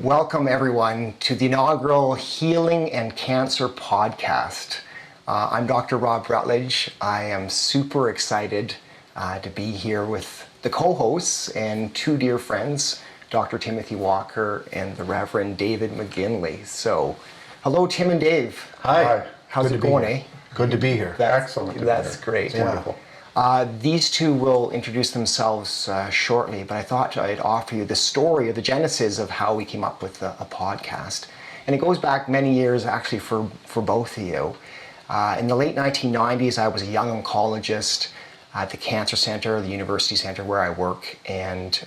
Welcome everyone to the inaugural Healing and Cancer podcast. I'm Dr. Rob Rutledge. I am super excited to be here with the co-hosts and two dear friends, Dr. Timothy Walker and the Reverend David McGinley. So, hello Tim and Dave. Hi. How's it going, eh? Good to be here. Excellent. That's great. Wonderful. These two will introduce themselves shortly, but I thought I'd offer you the story or the genesis of how we came up with a podcast. And it goes back many years actually for both of you. In the late 1990s, I was a young oncologist at the Cancer Center, the University Center where I work, and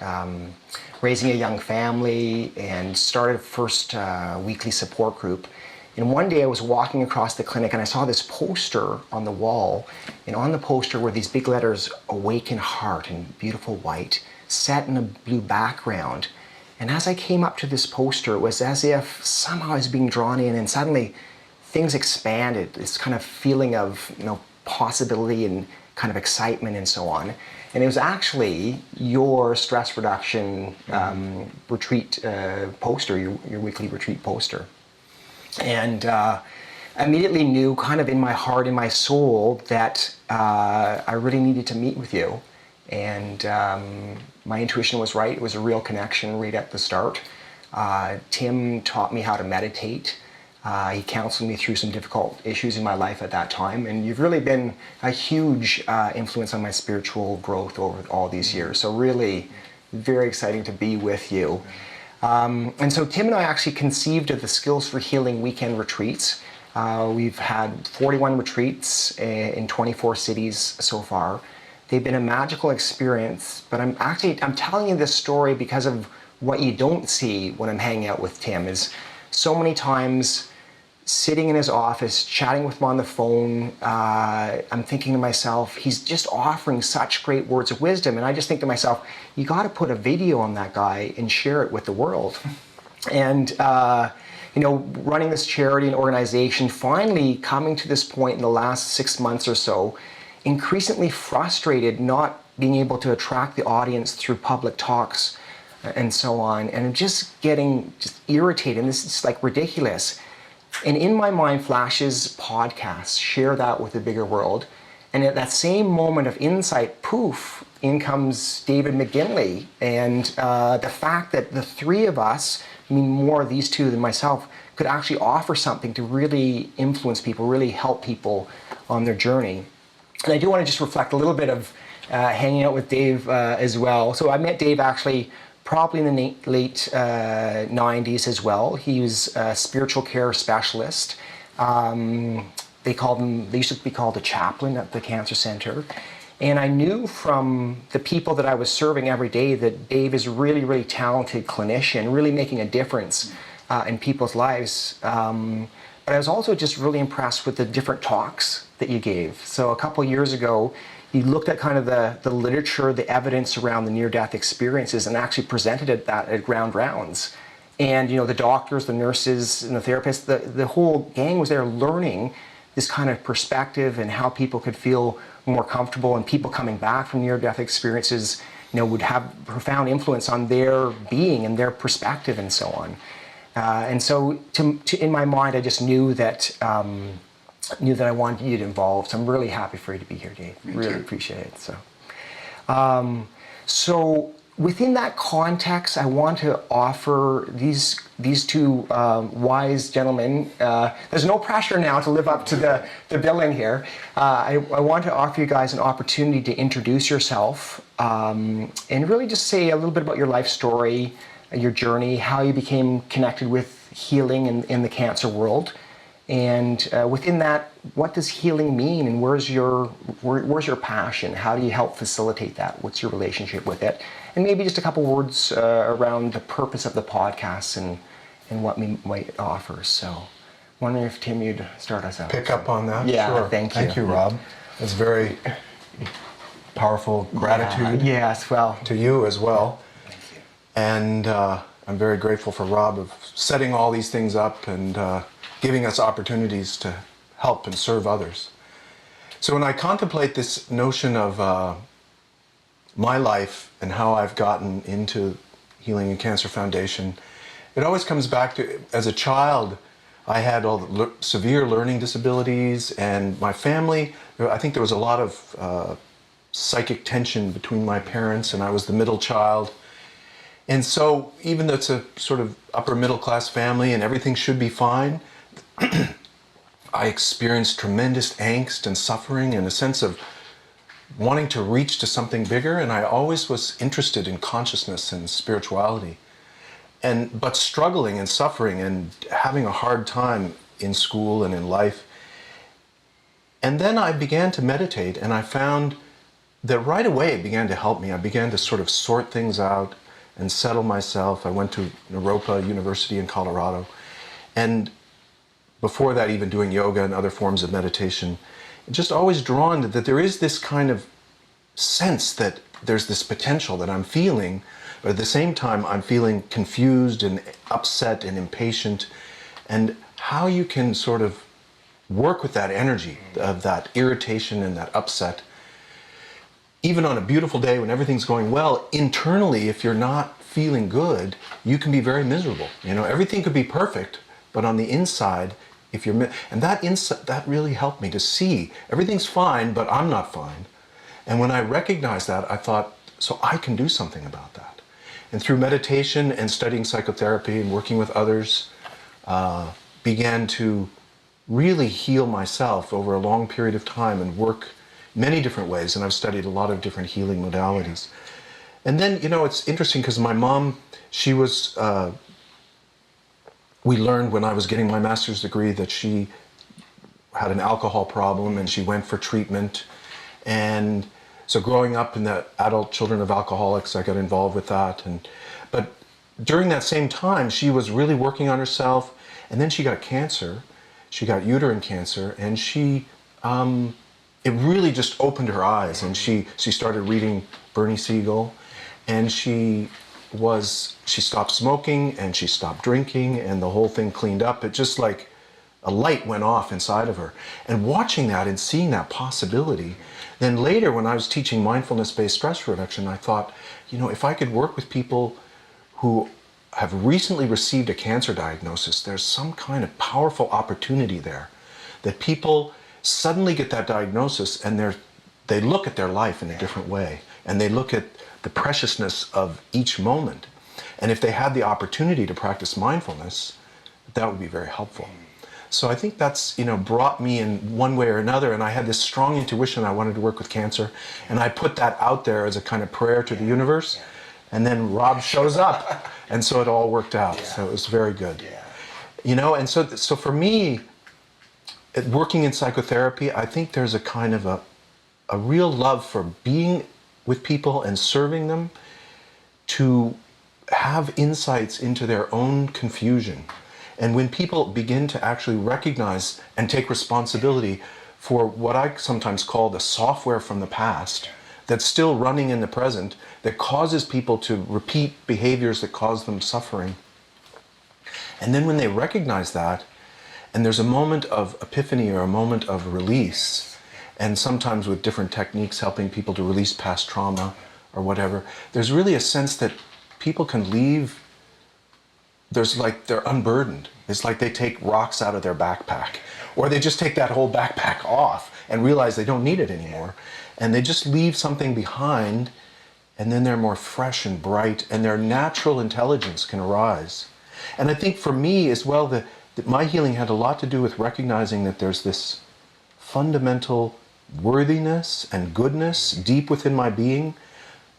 raising a young family and started first weekly support group. And one day I was walking across the clinic and I saw this poster on the wall, and on the poster were these big letters, Awaken Heart, in beautiful white, set in a blue background. And as I came up to this poster, it was as if somehow I was being drawn in, and suddenly things expanded, this kind of feeling of possibility and kind of excitement and so on. And it was actually your stress reduction retreat poster, your weekly retreat poster. And immediately knew kind of in my heart, in my soul, that I really needed to meet with you. And my intuition was right. It was a real connection right at the start. Tim taught me how to meditate. He counseled me through some difficult issues in my life at that time. And you've really been a huge influence on my spiritual growth over all these years. So really very exciting to be with you. And so Tim and I actually conceived of the Skills for Healing weekend retreats. We've had 41 retreats in 24 cities so far. They've been a magical experience, but I'm telling you this story because of what you don't see when I'm hanging out with Tim. Is so many times sitting in his office, chatting with him on the phone, I'm thinking to myself, he's just offering such great words of wisdom. And I just think to myself, you got to put a video on that guy and share it with the world. And, running this charity and organization, finally coming to this point in the last 6 months or so, increasingly frustrated not being able to attract the audience through public talks and so on. And just getting irritated. And this is like ridiculous. And in my mind flashes podcasts, share that with the bigger world. And at that same moment of insight, poof, in comes David McGinley. And the fact that the three of us, more these two than myself, could actually offer something to really influence people, really help people on their journey. And I do want to just reflect a little bit of hanging out with Dave as well. So I met Dave actually probably in the late 90s as well. He was a spiritual care specialist. They used to be called a chaplain at the Cancer Center. And I knew from the people that I was serving every day that Dave is a really, really talented clinician, really making a difference in people's lives. But I was also just really impressed with the different talks that you gave. So a couple of years ago, you looked at kind of the literature, the evidence around the near-death experiences, and actually presented that at Ground Rounds. And the doctors, the nurses, and the therapists, the whole gang was there learning this kind of perspective and how people could feel more comfortable, and people coming back from near-death experiences, would have profound influence on their being and their perspective and so on. And so in my mind, I just knew that I wanted you to involve. So I'm really happy for you to be here, Dave. Really appreciate it. So within that context, I want to offer these two wise gentlemen. There's no pressure now to live up to the billing here. I want to offer you guys an opportunity to introduce yourself and really just say a little bit about your life story, your journey, how you became connected with healing in the cancer world. And within that, what does healing mean, and where's your passion? How do you help facilitate that? What's your relationship with it? And maybe just a couple words around the purpose of the podcast and what we might offer. So, wondering if Tim, you'd start us out. Pick up on that? Yeah, sure. Thank you. Thank you, Rob. That's very powerful gratitude. Yes, well. To you as well. Thank you. And I'm very grateful for Rob of setting all these things up and giving us opportunities to help and serve others. So when I contemplate this notion of my life and how I've gotten into Healing and Cancer Foundation it always comes back to, as a child, I had all the severe learning disabilities, and my family, I think there was a lot of psychic tension between my parents, and I was the middle child. And so even though it's a sort of upper middle class family and everything should be fine, I experienced tremendous angst and suffering and a sense of wanting to reach to something bigger. And I always was interested in consciousness and spirituality, but struggling and suffering and having a hard time in school and in life. And then I began to meditate, and I found that right away it began to help me. I began to sort of sort things out and settle myself. I went to Naropa University in Colorado, and before that even doing yoga and other forms of meditation, just always drawn that there is this kind of sense that there's this potential that I'm feeling, but at the same time I'm feeling confused and upset and impatient, and how you can sort of work with that energy of that irritation and that upset. Even on a beautiful day when everything's going well, internally, if you're not feeling good, you can be very miserable. You know, everything could be perfect, but on the inside, if you're, and that really helped me to see everything's fine, but I'm not fine. And when I recognized that, I thought, so I can do something about that. And through meditation and studying psychotherapy and working with others, began to really heal myself over a long period of time and work many different ways. And I've studied a lot of different healing modalities. And then, you know, it's interesting because my mom, she was, we learned when I was getting my master's degree that she had an alcohol problem and she went for treatment. And so growing up in the adult children of alcoholics, I got involved with that. But during that same time, she was really working on herself. And then she got cancer. She got uterine cancer, and it really just opened her eyes, and she started reading Bernie Siegel, and she stopped smoking and she stopped drinking, and the whole thing cleaned up. It just like a light went off inside of her. And watching that and seeing that possibility, then later when I was teaching mindfulness-based stress reduction, I thought, you know, if I could work with people who have recently received a cancer diagnosis, there's some kind of powerful opportunity there, that people suddenly get that diagnosis and they look at their life in a different way, and they look at the preciousness of each moment. And if they had the opportunity to practice mindfulness, that would be very helpful. So I think that's, you know, brought me in one way or another, and I had this strong intuition I wanted to work with cancer, and I put that out there as a kind of prayer to the universe, and then Rob shows up, and so it all worked out. So it was very good. You know, and so for me, working in psychotherapy, I think there's a kind of a real love for being with people and serving them to have insights into their own confusion. And when people begin to actually recognize and take responsibility for what I sometimes call the software from the past that's still running in the present, that causes people to repeat behaviors that cause them suffering. And then when they recognize that, and there's a moment of epiphany or a moment of release, and sometimes with different techniques helping people to release past trauma or whatever, there's really a sense that people can leave, they're unburdened. It's like they take rocks out of their backpack, or they just take that whole backpack off and realize they don't need it anymore. And they just leave something behind, and then they're more fresh and bright, and their natural intelligence can arise. And I think for me as well, that my healing had a lot to do with recognizing that there's this fundamental worthiness and goodness deep within my being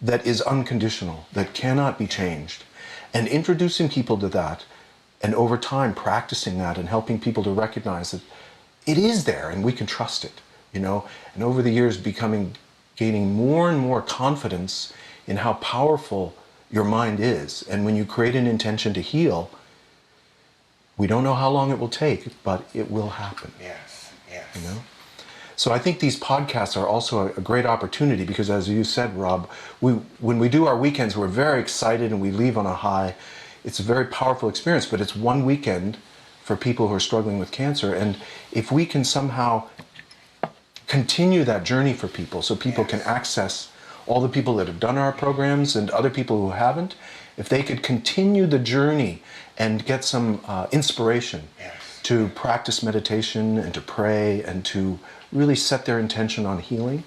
that is unconditional, that cannot be changed. And introducing people to that, and over time practicing that and helping people to recognize that it is there and we can trust it, you know. And over the years gaining more and more confidence in how powerful your mind is. And when you create an intention to heal, we don't know how long it will take, but it will happen. Yes. You know? So I think these podcasts are also a great opportunity because, as you said, Rob, when we do our weekends, we're very excited and we leave on a high. It's a very powerful experience, but it's one weekend for people who are struggling with cancer. And if we can somehow continue that journey for people so people can access all the people that have done our programs and other people who haven't, if they could continue the journey and get some inspiration to practice meditation and to pray and to really set their intention on healing,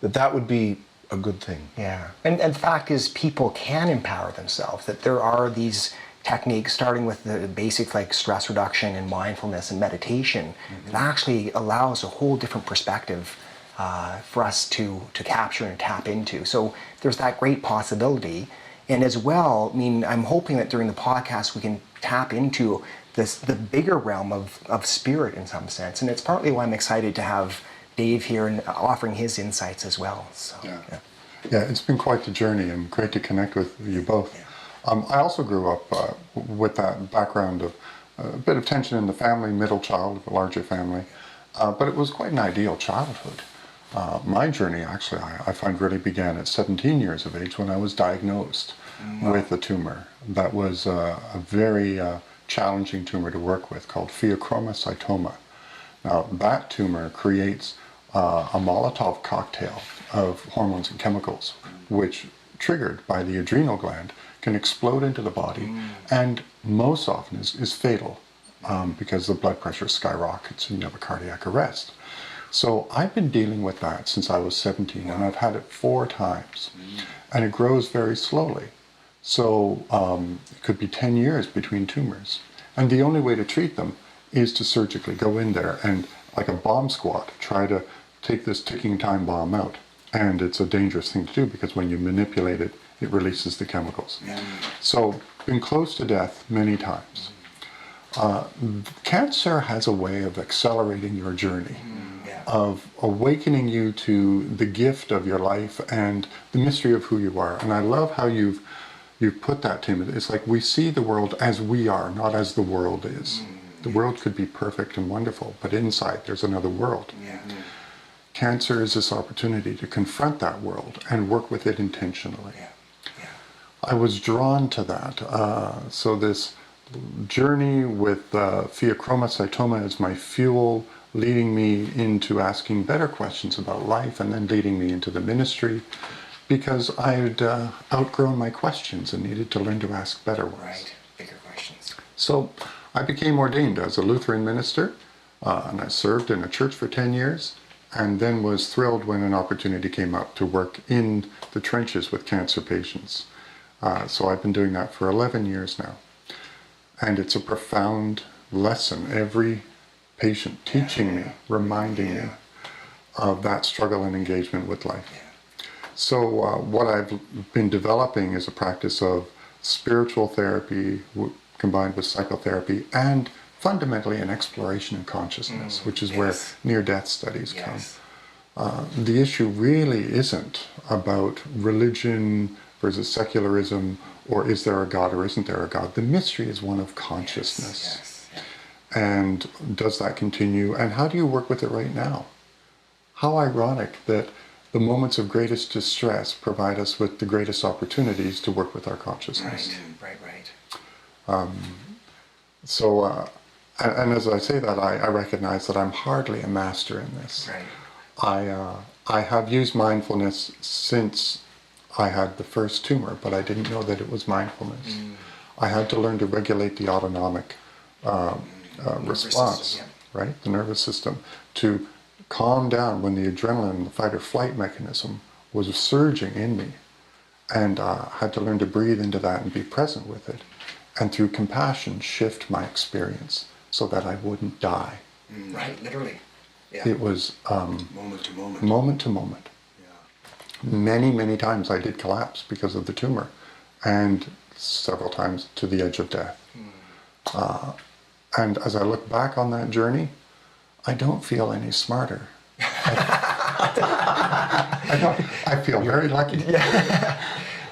that would be a good thing. Yeah. And the fact is, people can empower themselves, that there are these techniques, starting with the basic like stress reduction and mindfulness and meditation, that actually allows a whole different perspective for us to capture and tap into. So there's that great possibility. And as well, I mean, I'm hoping that during the podcast we can tap into the bigger realm of spirit in some sense. And it's partly why I'm excited to have Dave here and offering his insights as well. So, yeah, it's been quite the journey and great to connect with you both. I also grew up with that background of a bit of tension in the family, middle child of a larger family, but it was quite an ideal childhood. My journey actually, I find, really began at 17 years of age when I was diagnosed with a tumor that was a very challenging tumor to work with called pheochromocytoma. Now that tumor creates a Molotov cocktail of hormones and chemicals, which, triggered by the adrenal gland, can explode into the body and most often is fatal because the blood pressure skyrockets and you have a cardiac arrest. So I've been dealing with that since I was 17 and I've had it 4 times and it grows very slowly. So it could be 10 years between tumors. And the only way to treat them is to surgically go in there and, like a bomb squad, try to take this ticking time bomb out. And it's a dangerous thing to do because when you manipulate it, it releases the chemicals. So, been close to death many times. Cancer has a way of accelerating your journey, of awakening you to the gift of your life and the mystery of who you are. And I love how you've put that, Tim. It's like we see the world as we are, not as the world is. The world could be perfect and wonderful, but inside there's another world. Cancer is this opportunity to confront that world and work with it intentionally. I was drawn to that. So this journey with pheochromocytoma as my fuel, leading me into asking better questions about life and then leading me into the ministry because I had outgrown my questions and needed to learn to ask better ones. right, bigger questions. So I became ordained as a Lutheran minister and I served in a church for 10 years and then was thrilled when an opportunity came up to work in the trenches with cancer patients. So I've been doing that for 11 years now. And it's a profound lesson. Every patient teaching me, reminding me of that struggle and engagement with life. So what I've been developing is a practice of spiritual therapy combined with psychotherapy and fundamentally an exploration in consciousness, which is where near-death studies come. The issue really isn't about religion versus secularism, or is there a God or isn't there a God? The mystery is one of consciousness. And does that continue? And how do you work with it right now? How ironic that the moments of greatest distress provide us with the greatest opportunities to work with our consciousness. Right. And as I say that, I recognize that I'm hardly a master in this. I have used mindfulness since I had the first tumor, but I didn't know that it was mindfulness. I had to learn to regulate the autonomic response, system, right? The nervous system, to calm down when the adrenaline, the fight or flight mechanism was surging in me. And had to learn to breathe into that and be present with it. And through compassion, shift my experience so that I wouldn't die. Right, literally. It was Moment to moment. moment to moment. Many, many times I did collapse because of the tumor, and several times to the edge of death. And as I look back on that journey, I don't feel any smarter. I feel very lucky.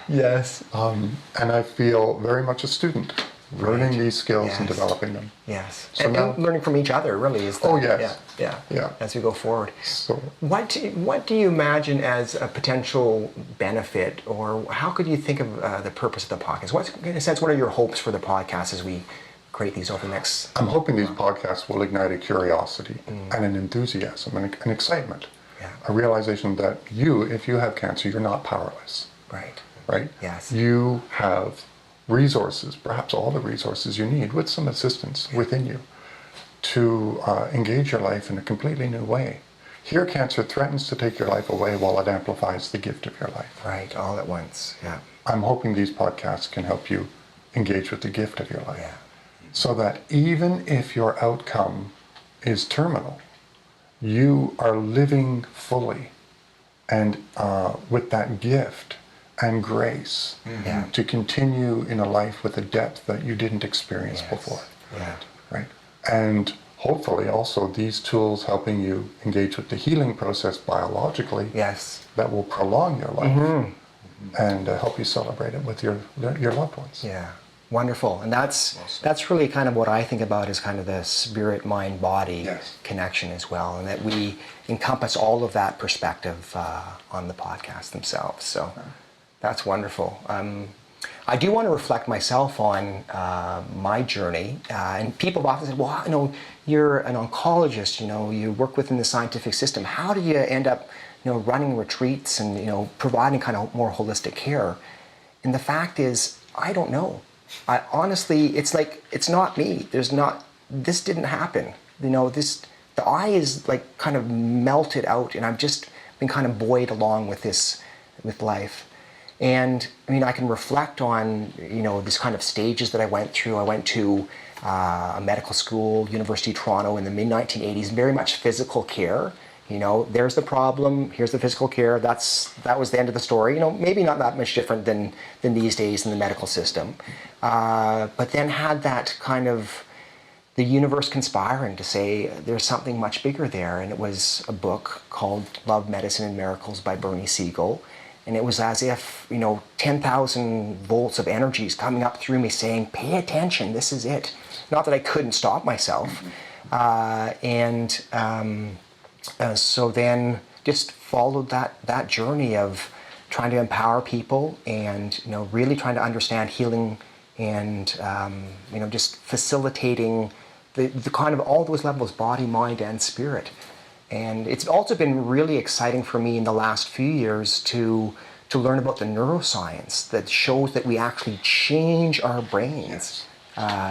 Yes. And I feel very much a student, learning these skills and developing them. Yes. So and now, learning from each other really is the, Oh, yes. Yeah. As we go forward. so What do you imagine as a potential benefit, or how could you think of the purpose of the podcast? In a sense, what are your hopes for the podcast as we create these over the next... I'm hoping these podcasts will ignite a curiosity and an enthusiasm and an excitement. A realization that if you have cancer, you're not powerless. Right. Right? Yes. You have resources, perhaps all the resources you need, with some assistance within you, to engage your life in a completely new way. Here, cancer threatens to take your life away while it amplifies the gift of your life. Right, all at once. Yeah. I'm hoping these podcasts can help you engage with the gift of your life. Yeah. So that even if your outcome is terminal, you are living fully and with that gift and grace to continue in a life with a depth that you didn't experience before. Yeah. Right? And hopefully also these tools helping you engage with the healing process biologically Yes. that will prolong your life and help you celebrate it with your loved ones. Yeah. Wonderful. And that's really kind of what I think about as kind of the spirit, mind, body Yes. connection as well, and that we encompass all of that perspective on the podcast themselves. So that's wonderful. I do want to reflect myself on my journey, and people have often said, well, you know, you're an oncologist, you know, you work within the scientific system. How do you end up, you know, running retreats and, you know, providing kind of more holistic care? And the fact is, I don't know. I honestly, it's like, it's not me. This didn't happen. You know, the eye is like kind of melted out, and I've just been kind of buoyed along with with life. And I mean, I can reflect on, you know, these kind of stages that I went through. I went to a medical school, University of Toronto in the mid-1980s, very much physical care. You know, there's the problem, here's the physical care, that was the end of the story. You know, maybe not that much different than these days in the medical system. But then had that kind of the universe conspiring to say there's something much bigger there. And it was a book called Love, Medicine, and Miracles by Bernie Siegel. And it was as if, you know, 10,000 volts of energy is coming up through me saying, pay attention, this is it. Not that I couldn't stop myself. So then just followed that journey of trying to empower people and, you know, really trying to understand healing and, you know, just facilitating the kind of all those levels, body, mind, and spirit. And it's also been really exciting for me in the last few years to learn about the neuroscience that shows that we actually change our brains.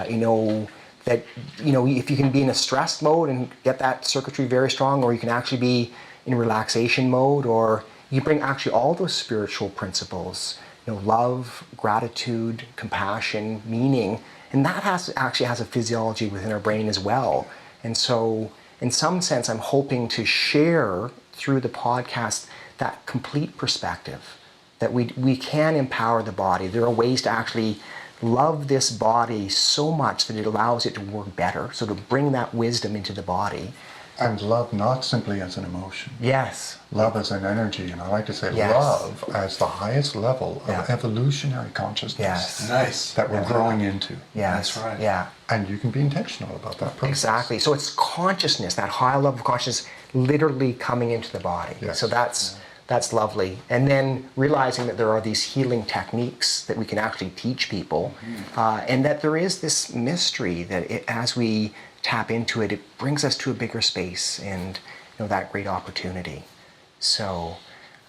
You know, that, you know, if you can be in a stressed mode and get that circuitry very strong, or you can actually be in relaxation mode, or you bring actually all those spiritual principles, you know, love, gratitude, compassion, meaning, and that actually has a physiology within our brain as well. And so in some sense, I'm hoping to share through the podcast that complete perspective, that we can empower the body. There are ways to actually love this body so much that it allows it to work better, so to bring that wisdom into the body. And love not simply as an emotion. Yes. Love as an energy, and I like to say Yes. love as the highest level of evolutionary consciousness Yes. Nice. that we're growing into. Yes. That's right. Yeah. And you can be intentional about that process. Exactly. So it's consciousness, that high level of consciousness literally coming into the body. Yes. So that's lovely. And then realizing that there are these healing techniques that we can actually teach people, and that there is this mystery that as we tap into it, it brings us to a bigger space and, you know, that great opportunity. So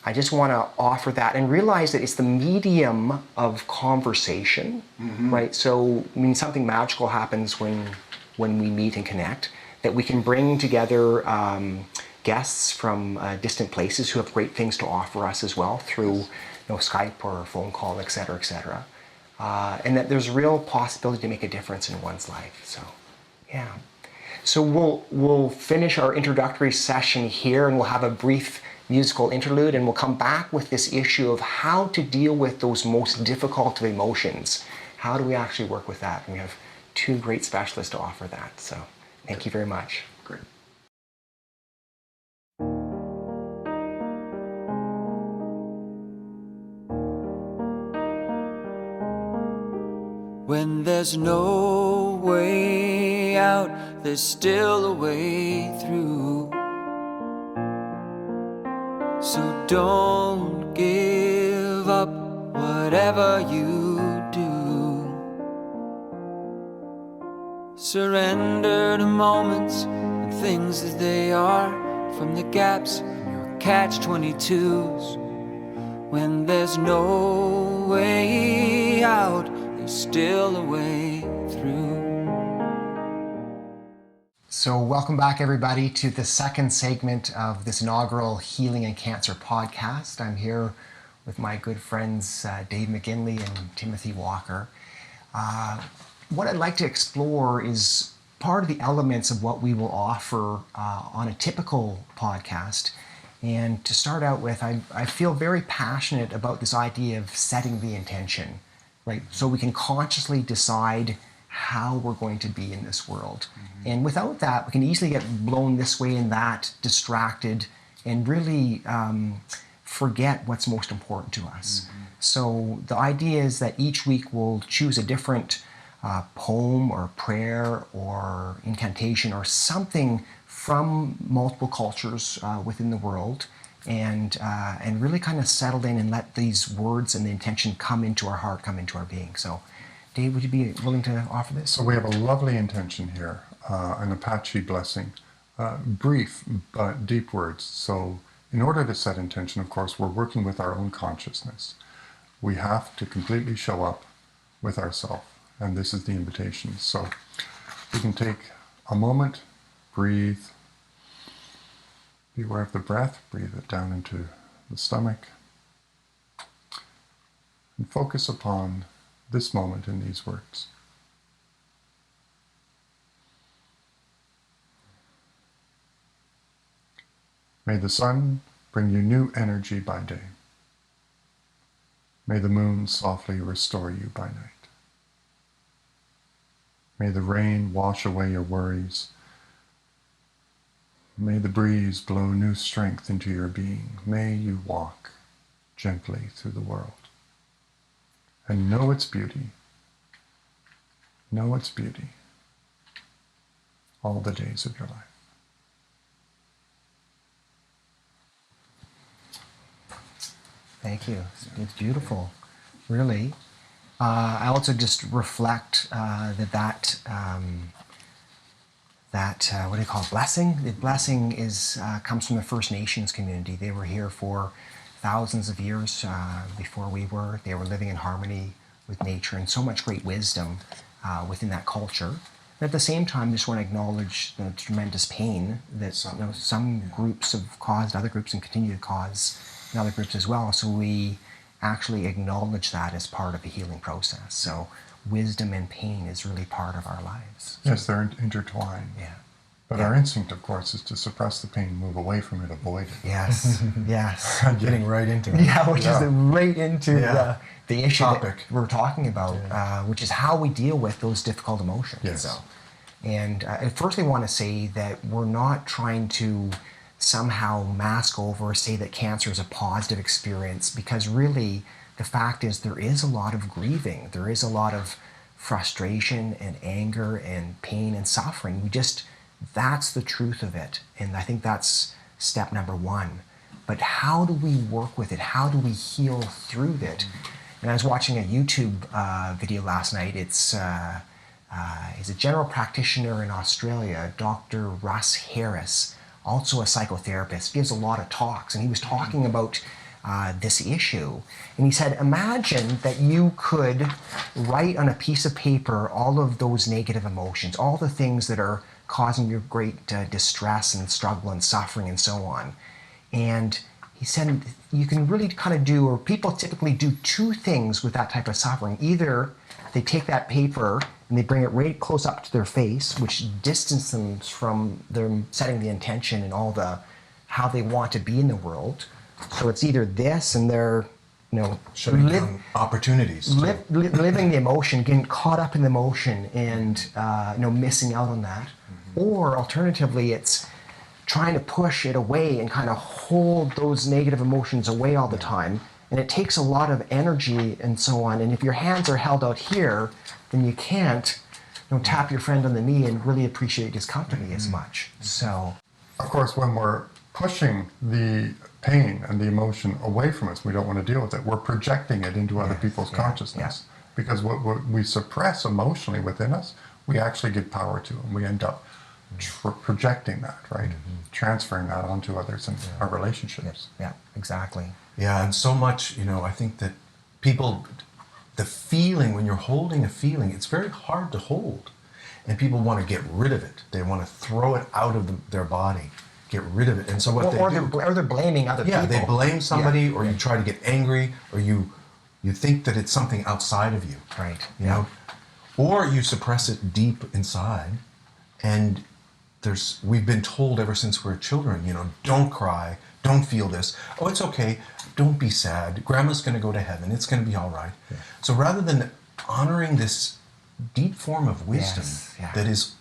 I just want to offer that and realize that it's the medium of conversation, right? So, I mean, something magical happens when we meet and connect, that we can bring together guests from distant places who have great things to offer us as well through, you know, Skype or phone call, et cetera, et cetera. And that there's real possibility to make a difference in one's life. So, yeah. So we'll finish our introductory session here, and we'll have a brief musical interlude, and we'll come back with this issue of how to deal with those most difficult of emotions. How do we actually work with that? And we have two great specialists to offer that. So thank you very much. Great. When there's no way out, there's still a way through. So don't give up, whatever you do. Surrender to moments and things as they are, from the gaps in your catch-22s. When there's no way out, there's still a way through. So welcome back, everybody, to the second segment of this inaugural Healing and Cancer podcast. I'm here with my good friends Dave McGinley and Timothy Walker. What I'd like to explore is part of the elements of what we will offer on a typical podcast. And to start out with, I feel very passionate about this idea of setting the intention, right? So we can consciously decide how we're going to be in this world. And without that, we can easily get blown this way and that, distracted, and really forget what's most important to us. So the idea is that each week we'll choose a different poem or prayer or incantation or something from multiple cultures within the world, and really kind of settle in and let these words and the intention come into our heart, come into our being. So Dave, would you be willing to offer this? So we have a lovely intention here, an Apache blessing, brief but deep words. So in order to set intention, of course, we're working with our own consciousness. We have to completely show up with ourselves, and this is the invitation. So we can take a moment, breathe, be aware of the breath, breathe it down into the stomach, and focus upon this moment in these words. May the sun bring you new energy by day. May the moon softly restore you by night. May the rain wash away your worries. May the breeze blow new strength into your being. May you walk gently through the world and know its beauty. Know its beauty all the days of your life. Thank you. It's beautiful, really. I also just reflect that what do you call it? Blessing. The blessing is comes from the First Nations community. They were here for thousands of years before we were. They were living in harmony with nature, and so much great wisdom within that culture. And at the same time, just want to acknowledge the tremendous pain that some groups have caused, other groups, and continue to cause in other groups as well. So we actually acknowledge that as part of the healing process. So wisdom and pain is really part of our lives. Yes, they're intertwined. Yeah. But our instinct, of course, is to suppress the pain, move away from it, avoid it. Yes. Yes. Getting right into it. Yeah, which is right into the issue Topic. that we're talking about, which is how we deal with those difficult emotions. Yes. So, and I firstly want to say that we're not trying to somehow mask over or say that cancer is a positive experience, because really the fact is there is a lot of grieving, there is a lot of frustration and anger and pain and suffering. That's the truth of it, and I think that's step number one. But how do we work with it? How do we heal through it? And I was watching a YouTube video last night. He's a general practitioner in Australia, Dr. Russ Harris, also a psychotherapist, gives a lot of talks, and he was talking about this issue. And he said, imagine that you could write on a piece of paper all of those negative emotions, all the things that are causing you great distress and struggle and suffering and so on. And he said, you can really kind of do, or people typically do two things with that type of suffering. Either they take that paper and they bring it right close up to their face, which distances them from them setting the intention and all the how they want to be in the world. So it's either this and they're, Shutting down opportunities. living the emotion, getting caught up in the emotion, and missing out on that. Or alternatively, it's trying to push it away and kind of hold those negative emotions away all the time. And it takes a lot of energy and so on. And if your hands are held out here, then you can't tap your friend on the knee and really appreciate his company as much. So, Of course, when we're pushing the pain and the emotion away from us, we don't want to deal with it. We're projecting it into other people's consciousness. Because what we suppress emotionally within us, we actually give power to, and we end up projecting that, right? Transferring that onto others and our relationships. yeah, exactly. Yeah, and so much, I think that people the feeling, when you're holding a feeling, it's very hard to hold. And people want to get rid of it. They want to throw it out of their body, get rid of it. And so what they do... They're blaming other people. Yeah, they blame somebody, or you try to get angry, or you think that it's something outside of you. Right. You know? Or you suppress it deep inside. And we've been told ever since we're children, don't cry, don't feel this. Oh, it's okay, don't be sad. Grandma's going to go to heaven, it's going to be all right. Yeah. So rather than honoring this deep form of wisdom that is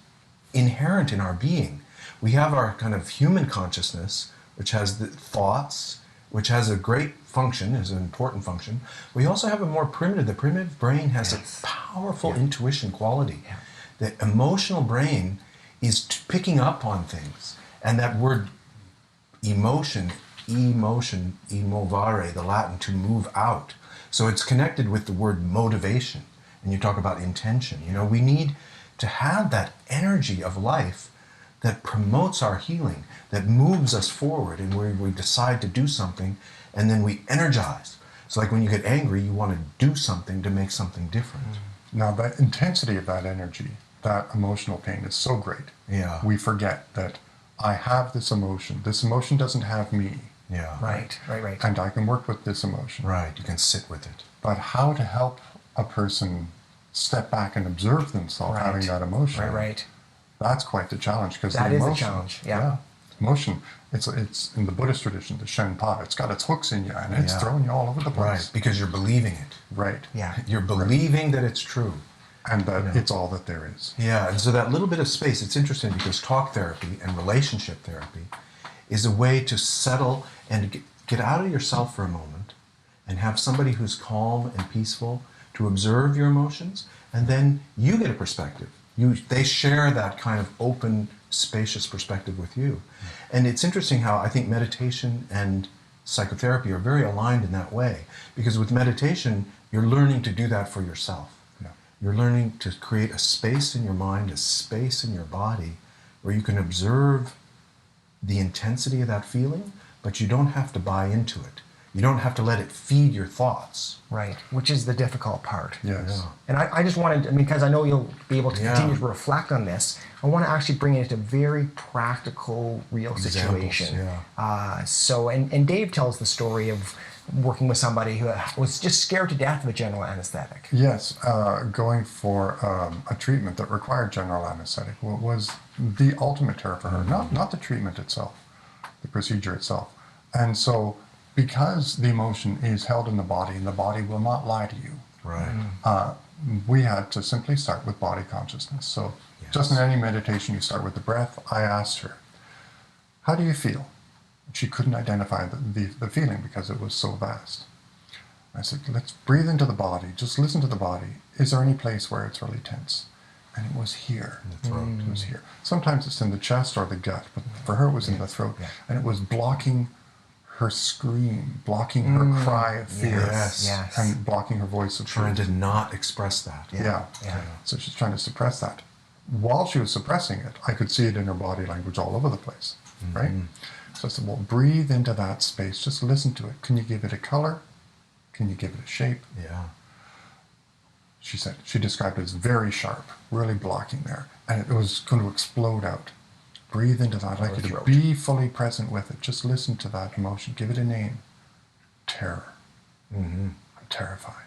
inherent in our being, we have our kind of human consciousness, which has the thoughts, which has a great function, is an important function. We also have a more primitive, the primitive brain has a powerful intuition quality. Yeah. The emotional brain is picking up on things. And that word emotion, emovere, the Latin, to move out. So it's connected with the word motivation. And you talk about intention. We need to have that energy of life that promotes our healing, that moves us forward, and where we decide to do something, and then we energize. So like when you get angry, you want to do something to make something different. Now, the intensity of that energy, that emotional pain is so great. Yeah. We forget that I have this emotion. This emotion doesn't have me. Yeah. Right. And I can work with this emotion. Right. You can sit with it. But how to help a person step back and observe themselves having that emotion. Right. That's quite the challenge, because that the emotion, is a challenge. Yeah. Emotion. It's in the Buddhist tradition, the Shenpa. It's got its hooks in you, and it's throwing you all over the place. Right. Because you're believing it. Right. Yeah. You're believing that it's true. And that it's all that there is. Yeah, and so that little bit of space, it's interesting because talk therapy and relationship therapy is a way to settle and get out of yourself for a moment and have somebody who's calm and peaceful to observe your emotions, and then you get a perspective. They share that kind of open, spacious perspective with you. And it's interesting how I think meditation and psychotherapy are very aligned in that way, because with meditation, you're learning to do that for yourself. You're learning to create a space in your mind, a space in your body, where you can observe the intensity of that feeling, but you don't have to buy into it. You don't have to let it feed your thoughts. Right, which is the difficult part. Yes. Yeah. And I just wanted, because I know you'll be able to continue to reflect on this, I want to actually bring it into a very practical, real situation. Yeah. And Dave tells the story of working with somebody who was just scared to death of a general anesthetic. Yes, going for a treatment that required general anesthetic was the ultimate terror for her. Not the treatment itself, the procedure itself. And so, because the emotion is held in the body, and the body will not lie to you. Right. We had to simply start with body consciousness. So, just in any meditation, you start with the breath. I asked her, "How do you feel?" She couldn't identify the feeling because it was so vast. I said, let's breathe into the body. Just listen to the body. Is there any place where it's really tense? And it was here. In the throat. It was here. Sometimes it's in the chest or the gut, but for her it was in the throat. Yeah. And it was blocking her scream, blocking her cry of fear, and blocking her voice of Trying truth. to not express that. Yeah. So she's trying to suppress that. While she was suppressing it, I could see it in her body language all over the place, right? So I said, well, breathe into that space. Just listen to it. Can you give it a color? Can you give it a shape? Yeah. She said, she described it as very sharp, really blocking there. And it was going to explode out. Breathe into that. I'd like you to be fully present with it. Just listen to that emotion. Give it a name. Terror. I'm terrified.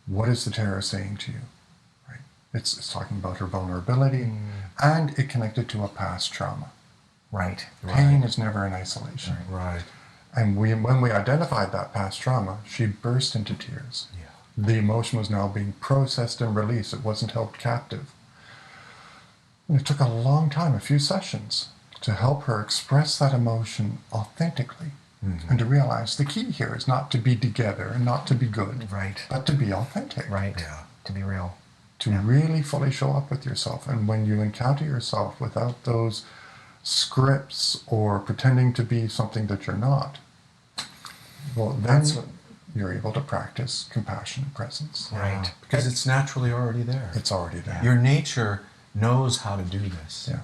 What is the terror saying to you? Right? It's talking about her vulnerability, and it connected to a past trauma. Right. Pain is never in isolation. Right. And when we identified that past trauma, she burst into tears. Yeah. The emotion was now being processed and released. It wasn't held captive. And it took a long time, a few sessions, to help her express that emotion authentically. And to realize the key here is not to be together and not to be good, but to be authentic. Right. Yeah. To be real. To really fully show up with yourself. And when you encounter yourself without those scripts or pretending to be something that you're not, well, then you're able to practice compassion and presence. Right. Because it's naturally already there. It's already there. Your nature knows how to do this. Yeah.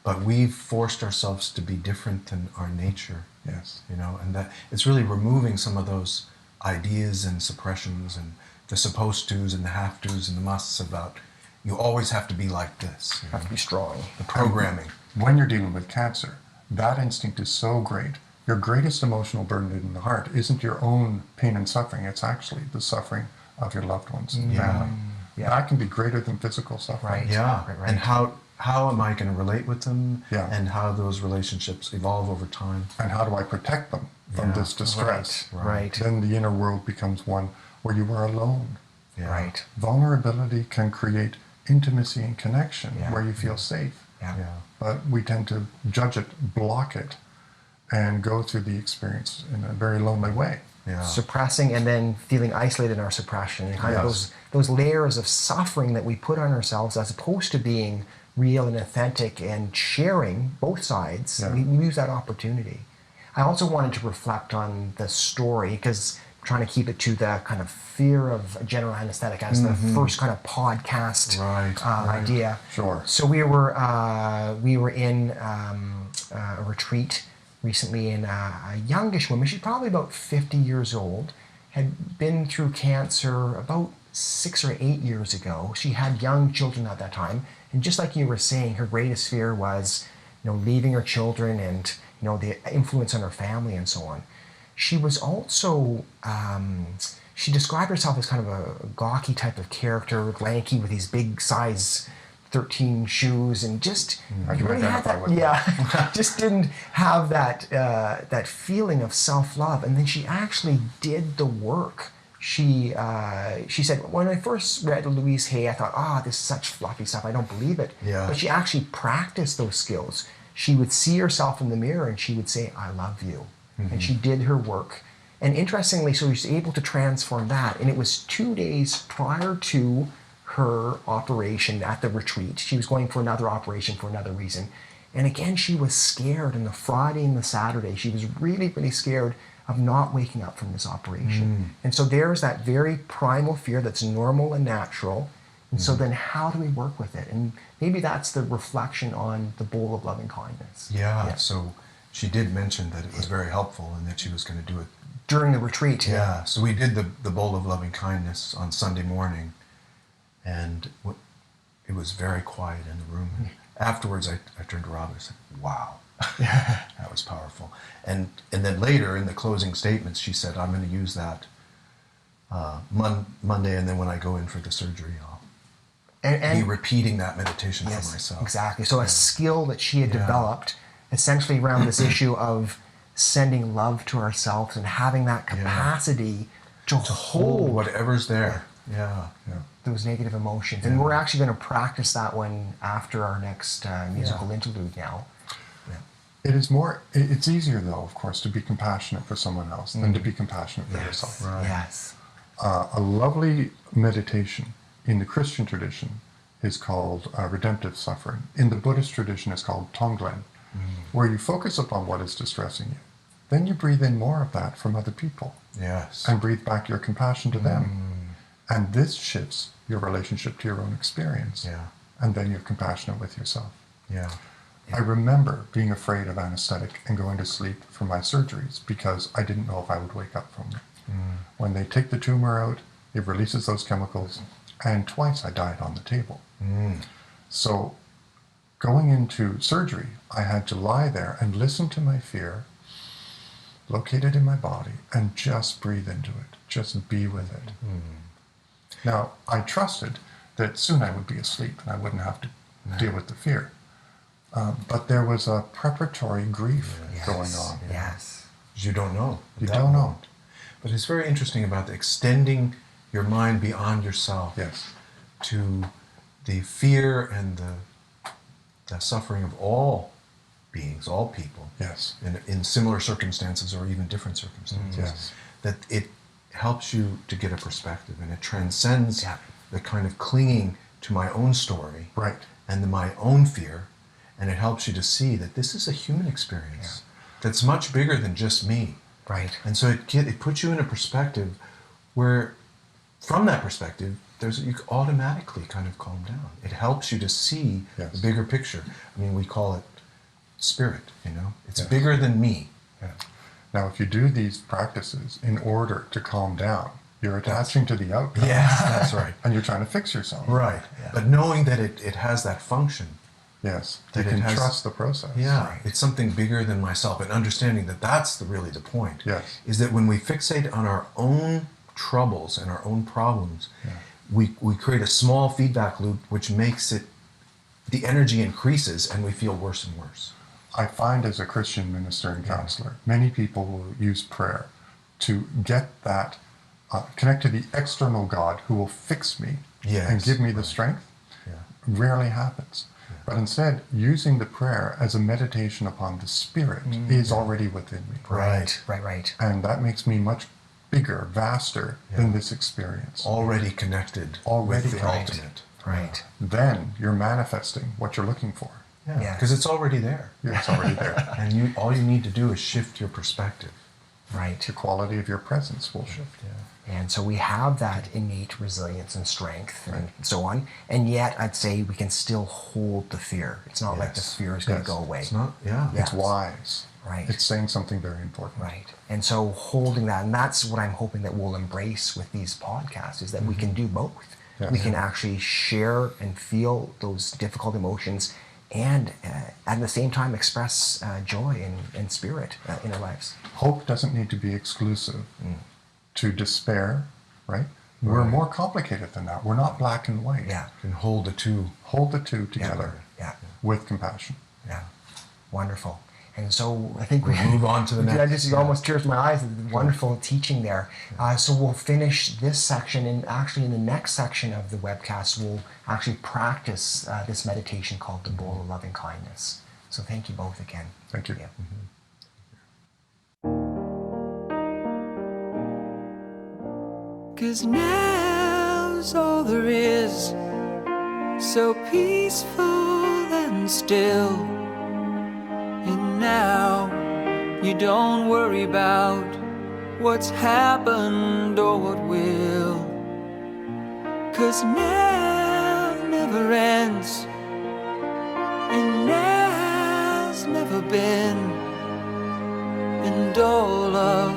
But we've forced ourselves to be different than our nature. Yes. And that it's really removing some of those ideas and suppressions and the supposed tos and the have tos and the musts about you always have to be like this. You know? Have to be strong. The programming. When you're dealing with cancer, that instinct is so great. Your greatest emotional burden in the heart isn't your own pain and suffering, it's actually the suffering of your loved ones and family. Yeah. That can be greater than physical suffering. Right. Yeah. Right. And how am I going to relate with them? Yeah. And how those relationships evolve over time. And how do I protect them from Yeah. this distress? Right. Then the inner world becomes one where you are alone. Yeah. Right. Vulnerability can create intimacy and connection Yeah. where you feel safe. Yeah. Yeah. But we tend to judge it, block it, and go through the experience in a very lonely way. Yeah. Suppressing and then feeling isolated in our suppression, and kind of Yes. those layers of suffering that we put on ourselves, as opposed to being real and authentic and sharing both sides. Yeah. We use that opportunity. I also wanted to reflect on the story because I'm trying to keep it to the kind of fear of general anesthetic as the first kind of podcast Right, idea. Sure. So we were in a retreat recently, and a youngish woman, she's probably about 50 years old, had been through cancer about 6 or 8 years ago. She had young children at that time, and just like you were saying, her greatest fear was, leaving her children and the influence on her family and so on. She was also she described herself as kind of a gawky type of character, lanky with these big size 13 shoes, and just I can identify with that. just didn't have that feeling of self-love. And then she actually did the work. She said, when I first read Louise Hay, I thought, this is such fluffy stuff, I don't believe it. Yeah. But she actually practiced those skills. She would see herself in the mirror and she would say, I love you. And she did her work. And interestingly, so she was able to transform that. And it was 2 days prior to her operation at the retreat. She was going for another operation for another reason. And again, she was scared. And the Friday and the Saturday, she was really, really scared of not waking up from this operation. And so there's that very primal fear that's normal and natural. And so then how do we work with it? And maybe that's the reflection on the bowl of loving kindness. Yeah. So she did mention that it was very helpful and that she was going to do it. During the retreat. Yeah. So we did the bowl of loving kindness on Sunday morning, and it was very quiet in the room. And afterwards, I turned to Rob and said, "Wow, that was powerful." And then later in the closing statements, she said, "I'm going to use that Monday, and then when I go in for the surgery, I'll be repeating that meditation for myself." Exactly. So a skill that she had developed essentially around this issue of sending love to ourselves and having that capacity to hold whatever's there. Yeah. those negative emotions. And we're actually going to practice that one after our next musical interlude now. It's easier though, of course, to be compassionate for someone else than to be compassionate for yourself. Right. Yes. A lovely meditation in the Christian tradition is called redemptive suffering. In the Buddhist tradition, it's called Tonglen, where you focus upon what is distressing you. Then you breathe in more of that from other people Yes. and breathe back your compassion to them. And this shifts your relationship to your own experience. Yeah. And then you're compassionate with yourself. Yeah. I remember being afraid of anesthetic and going to sleep for my surgeries because I didn't know if I would wake up from them. When they take the tumor out, it releases those chemicals, and twice I died on the table. So going into surgery, I had to lie there and listen to my fear, located in my body, and just breathe into it, just be with it. Now, I trusted that soon I would be asleep and I wouldn't have to deal with the fear. But there was a preparatory grief going on. Yes. You don't know. You don't know. But it's very interesting about extending your mind beyond yourself Yes. to the fear and the suffering of all beings, all people, Yes. in similar circumstances or even different circumstances. Yes. That it helps you to get a perspective, and it transcends Yeah. the kind of clinging to my own story Right. and my own fear, and it helps you to see that this is a human experience that's much bigger than just me. Right. And so it puts you in a perspective where, from that perspective, you automatically kind of calm down. It helps you to see the bigger picture. I mean, we call it spirit, It's bigger than me. Yeah. Now, if you do these practices in order to calm down, You're attaching to the outcome. Yeah, that's right. And you're trying to fix yourself. Right. But knowing that it has that function. Yes. You That can it has- trust the process. Yeah, it's something bigger than myself, and understanding that that's really the point. Yes. Is that when we fixate on our own troubles and our own problems, we create a small feedback loop which makes it, the energy increases and we feel worse and worse. I find as a Christian minister and counselor, many people will use prayer to get that, connect to the external God who will fix me Yes, and give me the strength. Yeah. Rarely happens. But instead, using the prayer as a meditation upon the Spirit is already within me. Right. And that makes me much bigger, vaster than this experience. Already connected Already with the connected. ultimate. Right. Then you're manifesting what you're looking for. Yeah. Because it's already there. It's already there. And all you need to do is shift your perspective. Right. The quality of your presence will shift. And so we have that innate resilience and strength and so on. And yet I'd say we can still hold the fear. It's not like the Yes. fear is going Yes. to go away. It's not, yeah. It's wise. Right. It's saying something very important. Right. And so holding that, and that's what I'm hoping that we'll embrace with these podcasts, is that we can do both. Yeah. We can actually share and feel those difficult emotions and at the same time express joy and spirit in our lives. Hope doesn't need to be exclusive to despair, right? We're more complicated than that. We're not black and white. Yeah. You can hold the two. Hold the two together Yeah. with compassion. Yeah. Wonderful. And so I think We'll move on to the I next. just almost tears my eyes. Wonderful teaching there. So we'll finish this section, and actually in the next section of the webcast, we'll actually practice this meditation called the Bowl of Loving Kindness. So thank you both again. Thank you. Yeah. 'Cause now's all there is, so peaceful and still. And now you don't worry about what's happened or what will. 'Cause now never ends, and now's never been. And all of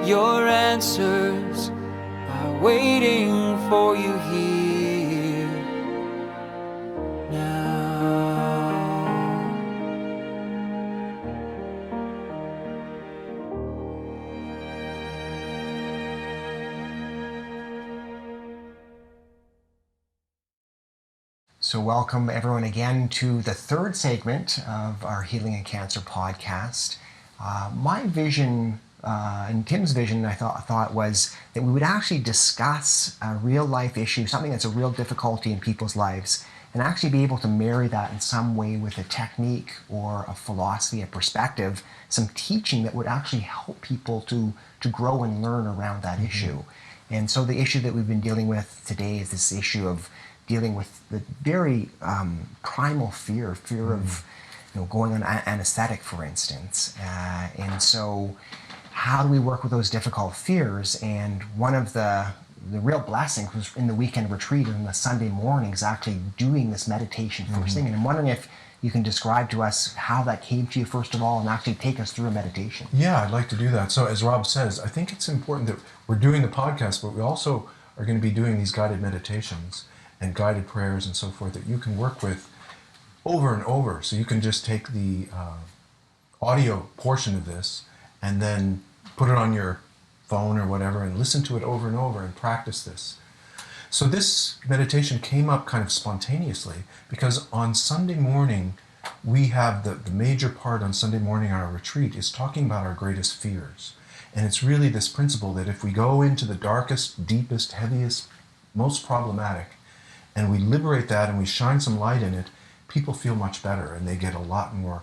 your answers are waiting for you here now. So welcome everyone again to the third segment of our Healing and Cancer podcast. My vision and Tim's vision, I thought was that we would actually discuss a real life issue, something that's a real difficulty in people's lives, and actually be able to marry that in some way with a technique or a philosophy, a perspective, some teaching that would actually help people to grow and learn around that issue. And so the issue that we've been dealing with today is this issue of dealing with the very primal fear of going on anesthetic, for instance. And so how do we work with those difficult fears? And one of the real blessings was in the weekend retreat and the Sunday mornings actually doing this meditation first thing. And I'm wondering if you can describe to us how that came to you first of all and actually take us through a meditation. Yeah, I'd like to do that. So as Rob says, I think it's important that we're doing the podcast, but we also are going to be doing these guided meditations and guided prayers and so forth that you can work with over and over. So you can just take the audio portion of this and then put it on your phone or whatever and listen to it over and over and practice this. So this meditation came up kind of spontaneously because on Sunday morning, we have the major part on Sunday morning on our retreat is talking about our greatest fears. And it's really this principle that if we go into the darkest, deepest, heaviest, most problematic, and we liberate that and we shine some light in it, people feel much better and they get a lot more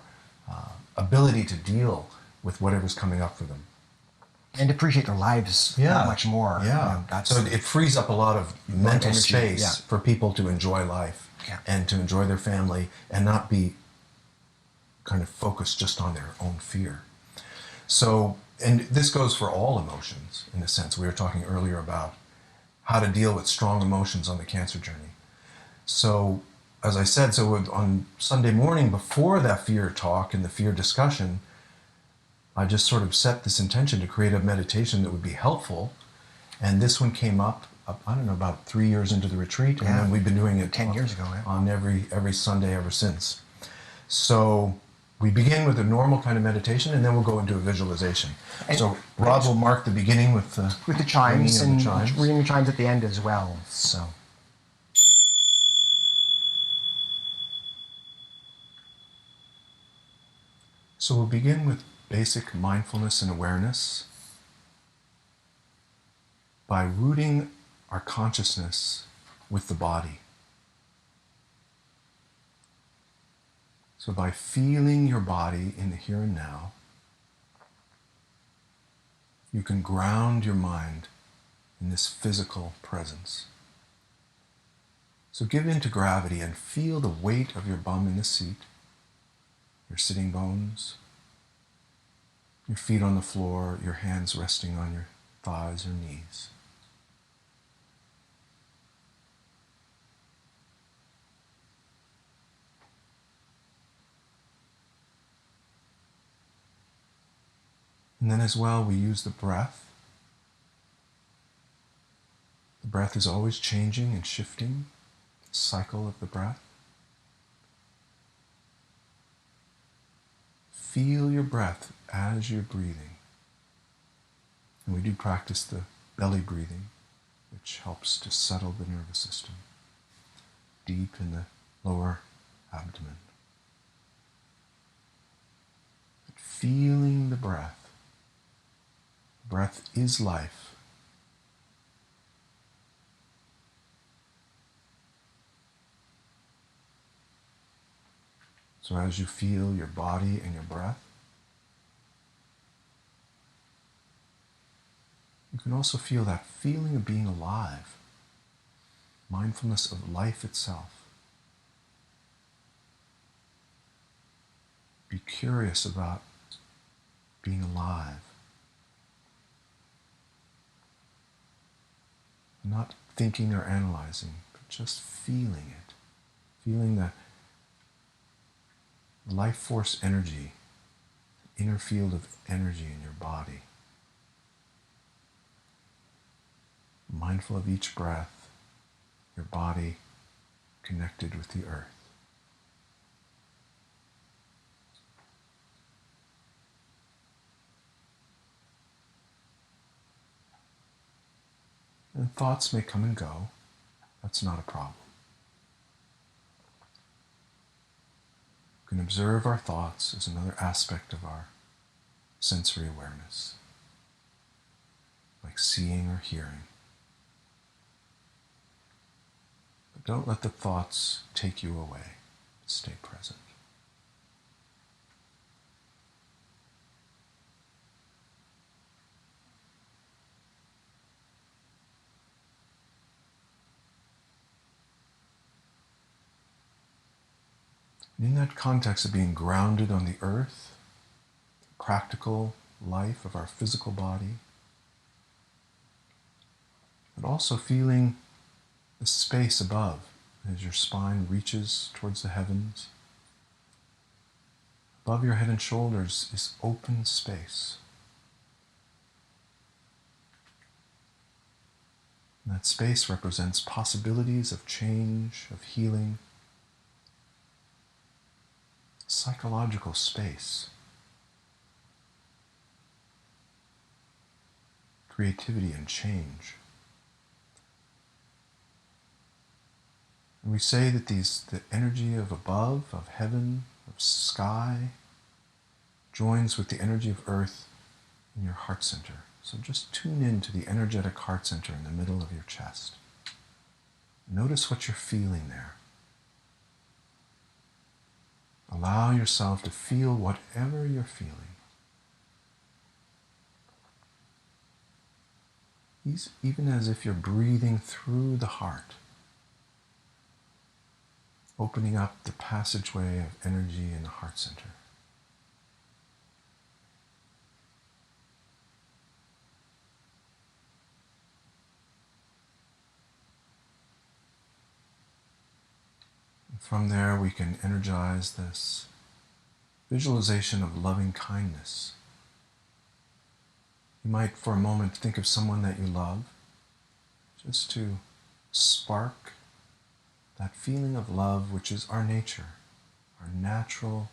ability to deal with whatever's coming up for them. And appreciate their lives that much more. Yeah. That's So it frees up a lot of mental energy, space yeah. for people to enjoy life and to enjoy their family and not be kind of focused just on their own fear. So, and this goes for all emotions in a sense. We were talking earlier about how to deal with strong emotions on the cancer journey. So, as I said, on Sunday morning before that fear talk and the fear discussion, I just sort of set this intention to create a meditation that would be helpful And this one came up, I don't know, about 3 years into the retreat, and Yeah. then we've been doing it 10 years ago, yeah. on every Sunday ever since. So we begin with a normal kind of meditation, and then we'll go into a visualization. So Rob will mark the beginning with the chimes ringing and of the chimes. ringing the chimes at the end as well. So. So we'll begin with basic mindfulness and awareness by rooting our consciousness with the body. So by feeling your body in the here and now, you can ground your mind in this physical presence. So give in to gravity and feel the weight of your bum in the seat, your sitting bones, your feet on the floor, your hands resting on your thighs or knees. And then as well, we use the breath. The breath is always changing and shifting, the cycle of the breath. Feel your breath as you're breathing. And we do practice the belly breathing, which helps to settle the nervous system deep in the lower abdomen. But feeling the breath. Breath is life. So as you feel your body and your breath, you can also feel that feeling of being alive, mindfulness of life itself. Be curious about being alive. Not thinking or analyzing, but just feeling it. Feeling the life force energy, the inner field of energy in your body. Mindful of each breath, your body connected with the earth. And thoughts may come and go. That's not a problem. We can observe our thoughts as another aspect of our sensory awareness, like seeing or hearing. But don't let the thoughts take you away. Stay present. In that context of being grounded on the earth, practical life of our physical body, but also feeling the space above as your spine reaches towards the heavens. Above your head and shoulders is open space. And that space represents possibilities of change, of healing, psychological space, creativity and change. And we say that the energy of above, of heaven, of sky, joins with the energy of earth in your heart center. So just tune in to the energetic heart center in the middle of your chest. Notice what you're feeling there. Allow yourself to feel whatever you're feeling. Even as if you're breathing through the heart, opening up the passageway of energy in the heart center. From there, we can energize this visualization of loving kindness. You might, for a moment, think of someone that you love, just to spark that feeling of love, which is our nature, our natural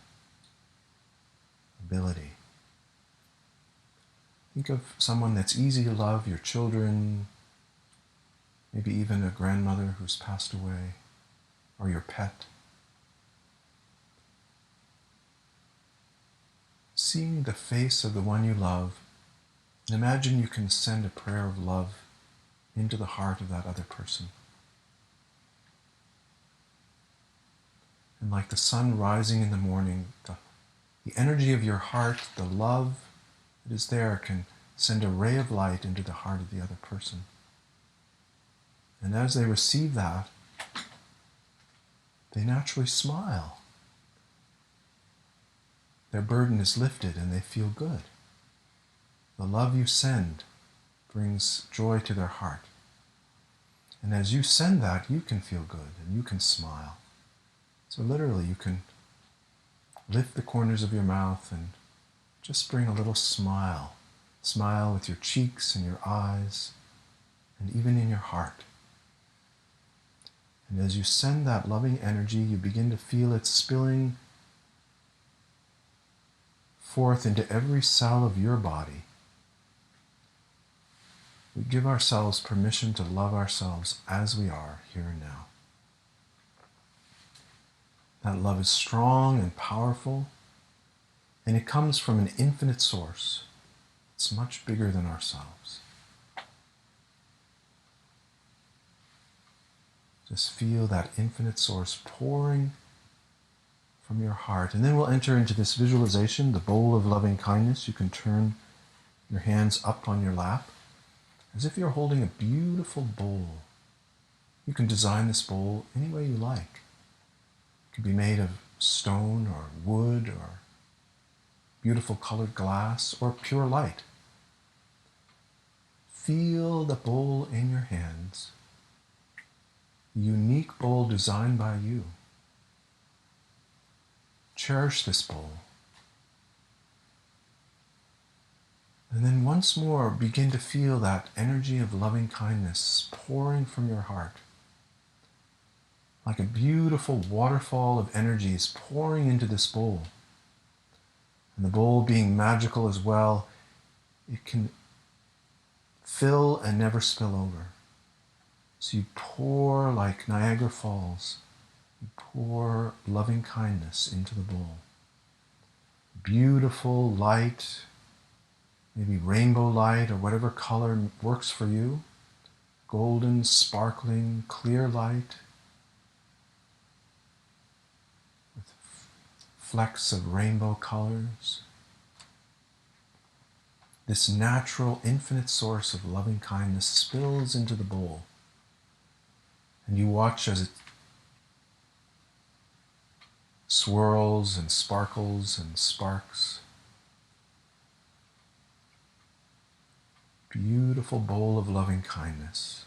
ability. Think of someone that's easy to love, your children, maybe even a grandmother who's passed away, or your pet. Seeing the face of the one you love, and imagine you can send a prayer of love into the heart of that other person. And like the sun rising in the morning, the energy of your heart, the love that is there, can send a ray of light into the heart of the other person. And as they receive that, they naturally smile. Their burden is lifted and they feel good. The love you send brings joy to their heart. And as you send that, you can feel good and you can smile. So literally, you can lift the corners of your mouth and just bring a little smile. Smile with your cheeks and your eyes and even in your heart. And as you send that loving energy, you begin to feel it spilling forth into every cell of your body. We give ourselves permission to love ourselves as we are here and now. That love is strong and powerful, and it comes from an infinite source. It's much bigger than ourselves. Just feel that infinite source pouring from your heart. And then we'll enter into this visualization, the bowl of loving kindness. You can turn your hands up on your lap as if you're holding a beautiful bowl. You can design this bowl any way you like. It could be made of stone or wood or beautiful colored glass or pure light. Feel the bowl in your hands, a unique bowl designed by you. Cherish this bowl. And then once more, begin to feel that energy of loving kindness pouring from your heart. Like a beautiful waterfall of energies pouring into this bowl. And the bowl being magical as well, it can fill and never spill over. So you pour like Niagara Falls. You pour loving kindness into the bowl. Beautiful light, maybe rainbow light or whatever color works for you. Golden, sparkling, clear light with flecks of rainbow colors. This natural, infinite source of loving kindness spills into the bowl. And you watch as it swirls and sparkles and sparks. Beautiful bowl of loving kindness.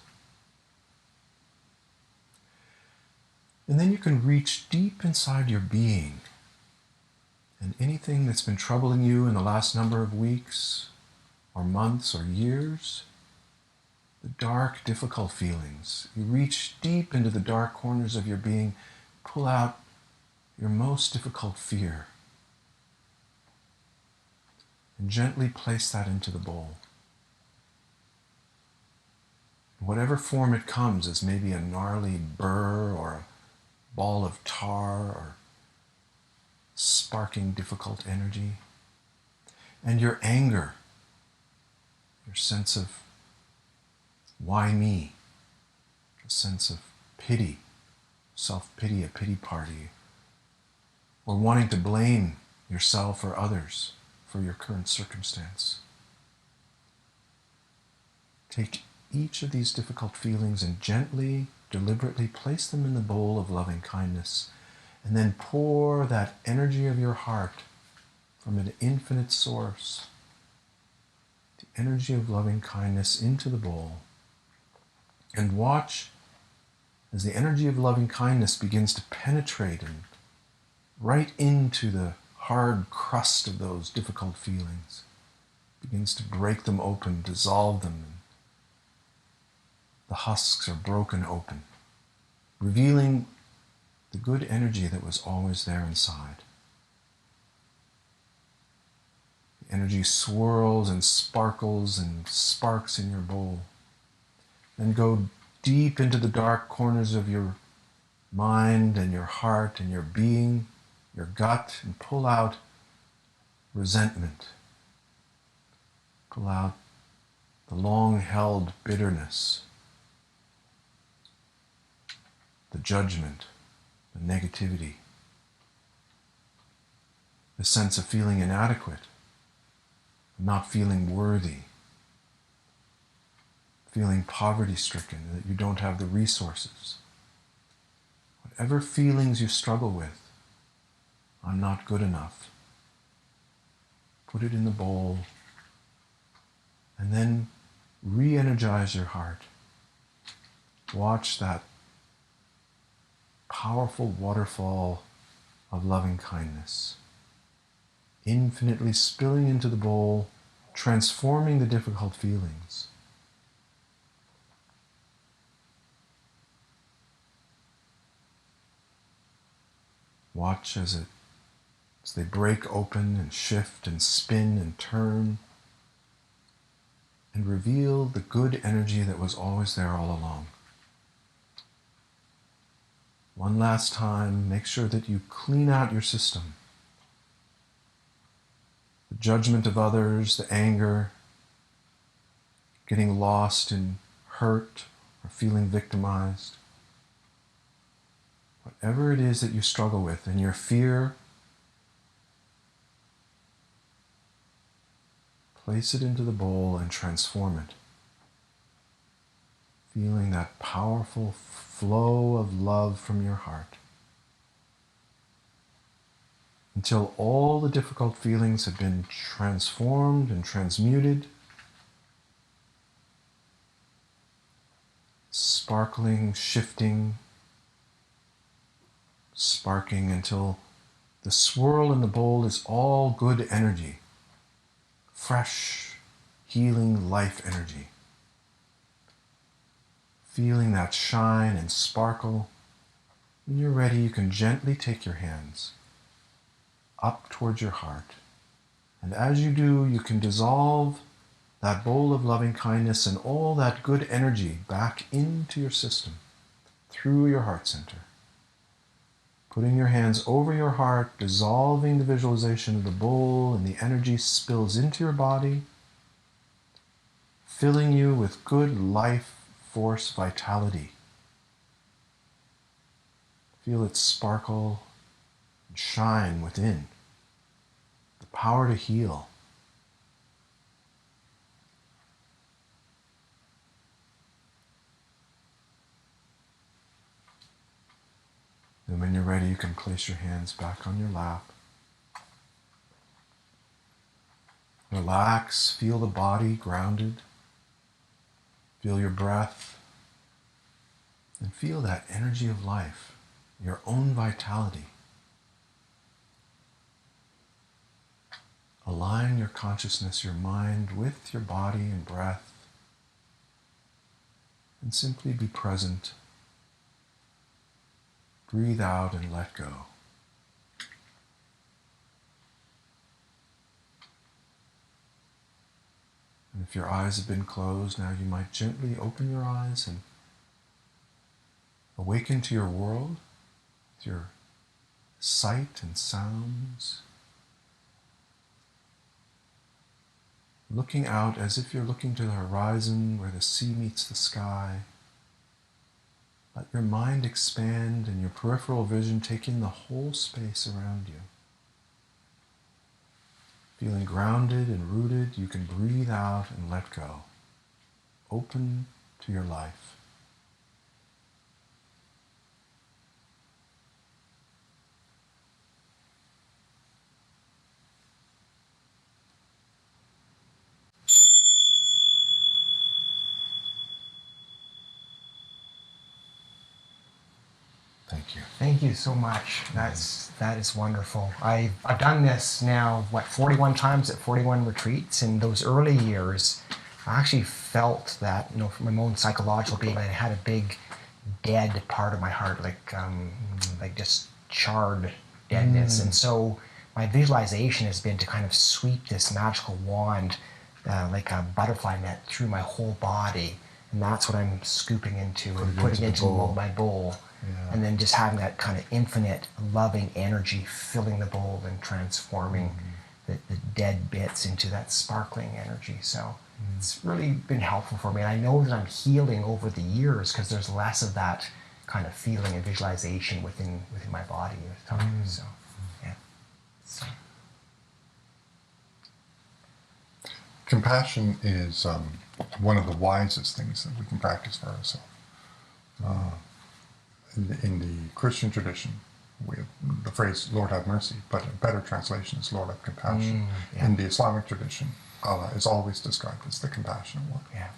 And then you can reach deep inside your being, and anything that's been troubling you in the last number of weeks or months or years, the dark, difficult feelings. You reach deep into the dark corners of your being, pull out your most difficult fear, and gently place that into the bowl. Whatever form it comes, as maybe a gnarly burr or a ball of tar or sparking difficult energy. And your anger, your sense of why me, a sense of pity, self-pity, a pity party, or wanting to blame yourself or others for your current circumstance. Take each of these difficult feelings and gently, deliberately place them in the bowl of loving kindness, and then pour that energy of your heart from an infinite source, the energy of loving kindness into the bowl, and watch as the energy of loving kindness begins to penetrate and right into the hard crust of those difficult feelings, begins to break them open, dissolve them, the husks are broken open, revealing the good energy that was always there inside. The energy swirls and sparkles and sparks in your bowl. Then go deep into the dark corners of your mind and your heart and your being, your gut, and pull out resentment. Pull out the long-held bitterness, the judgment, the negativity, the sense of feeling inadequate, not feeling worthy, feeling poverty-stricken, that you don't have the resources. Whatever feelings you struggle with, I'm not good enough. Put it in the bowl, and then re-energize your heart. Watch that powerful waterfall of loving kindness, infinitely spilling into the bowl, transforming the difficult feelings. Watch as they break open and shift and spin and turn and reveal the good energy that was always there all along. One last time, make sure that you clean out your system. The judgment of others, the anger, getting lost in hurt or feeling victimized. Whatever it is that you struggle with and your fear, place it into the bowl and transform it. Feeling that powerful flow of love from your heart until all the difficult feelings have been transformed and transmuted, sparkling, shifting, sparking until the swirl in the bowl is all good energy, fresh, healing life energy. Feeling that shine and sparkle. When you're ready, you can gently take your hands up towards your heart. And as you do, you can dissolve that bowl of loving kindness and all that good energy back into your system, through your heart center. Putting your hands over your heart, dissolving the visualization of the bowl, and the energy spills into your body, filling you with good life force vitality. Feel it sparkle and shine within. The power to heal. And when you're ready, you can place your hands back on your lap. Relax, feel the body grounded. Feel your breath, and feel that energy of life, your own vitality. Align your consciousness, your mind with your body and breath, and simply be present. Breathe out and let go. And if your eyes have been closed, now you might gently open your eyes and awaken to your world, with your sight and sounds. Looking out as if you're looking to the horizon where the sea meets the sky. Let your mind expand and your peripheral vision take in the whole space around you. Feeling grounded and rooted, you can breathe out and let go. Open to your life. Thank you. Thank you so much. That is wonderful. I've done this now, 41 times at 41 retreats. In those early years, I actually felt that, from my own psychological being, I had a big dead part of my heart, like just charred deadness. And so my visualization has been to kind of sweep this magical wand, like a butterfly net, through my whole body. And that's what I'm scooping into and putting into my bowl. Yeah. And then just having that kind of infinite loving energy filling the bowl and transforming the dead bits into that sparkling energy. So it's really been helpful for me. And I know that I'm healing over the years because there's less of that kind of feeling and visualization within my body with time. So, yeah. So. Compassion is one of the wisest things that we can practice for ourselves. In the Christian tradition, we have the phrase "Lord have mercy," but a better translation is "Lord have compassion." Yeah. In the Islamic tradition, Allah is always described as the compassionate one. Yeah.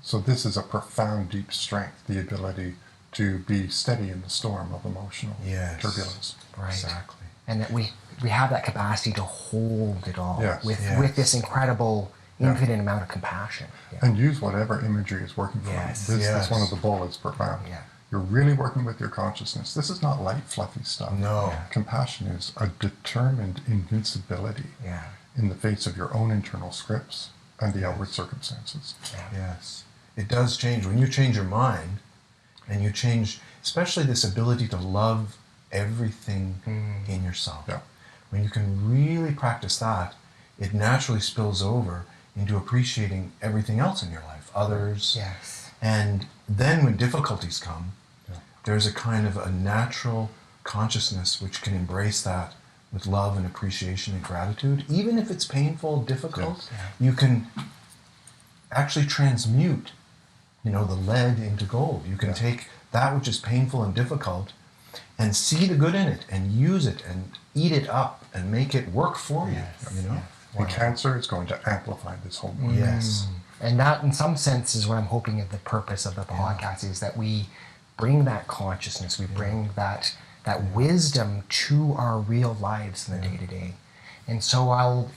So this is a profound, deep strength, the ability to be steady in the storm of emotional Yes. turbulence. Right. Exactly. And that we have that capacity to hold it all Yes. with this incredible, infinite amount of compassion. Yeah. And use whatever imagery is working for Yes. you. This Yes. is one of the bullets profound. Yeah. You're really working with your consciousness. This is not light, fluffy stuff. No. Compassion is a determined invincibility Yeah. in the face of your own internal scripts and the outward circumstances. Yes. It does change. When you change your mind and you change, especially this ability to love everything in yourself. Yeah. When you can really practice that, it naturally spills over into appreciating everything else in your life, others. Yes. And then when difficulties come, Yeah. there's a kind of a natural consciousness which can embrace that with love and appreciation and gratitude. Even if it's painful, difficult, Yes. you can actually transmute, the lead into gold. You can take that which is painful and difficult and see the good in it and use it and eat it up and make it work for you. And cancer is going to amplify this whole work. Yes. And that, in some sense, is what I'm hoping of the purpose of the podcast is that we bring that consciousness, we bring that wisdom to our real lives in the day-to-day. And so I'll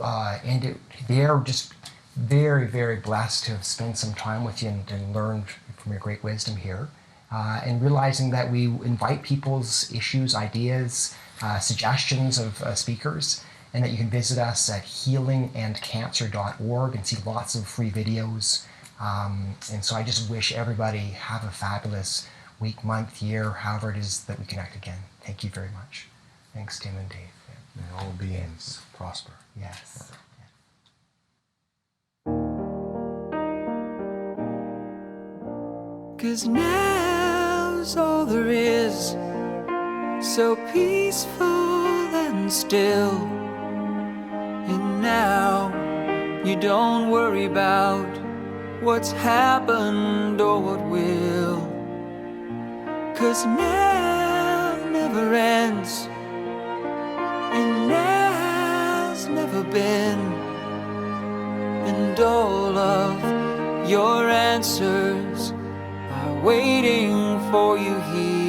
end it there. Just very, very blessed to have spent some time with you and learned from your great wisdom here. And realizing that we invite people's issues, ideas, suggestions of speakers, and that you can visit us at healingandcancer.org and see lots of free videos. And so I just wish everybody have a fabulous week, month, year, however it is that we connect again. Thank you very much. Thanks, Tim and Dave. May all beings prosper. Yes. 'Cause now's all there is, so peaceful and still. And now you don't worry about what's happened or what will. 'Cause now never ends, and now's never been. And all of your answers are waiting for you here.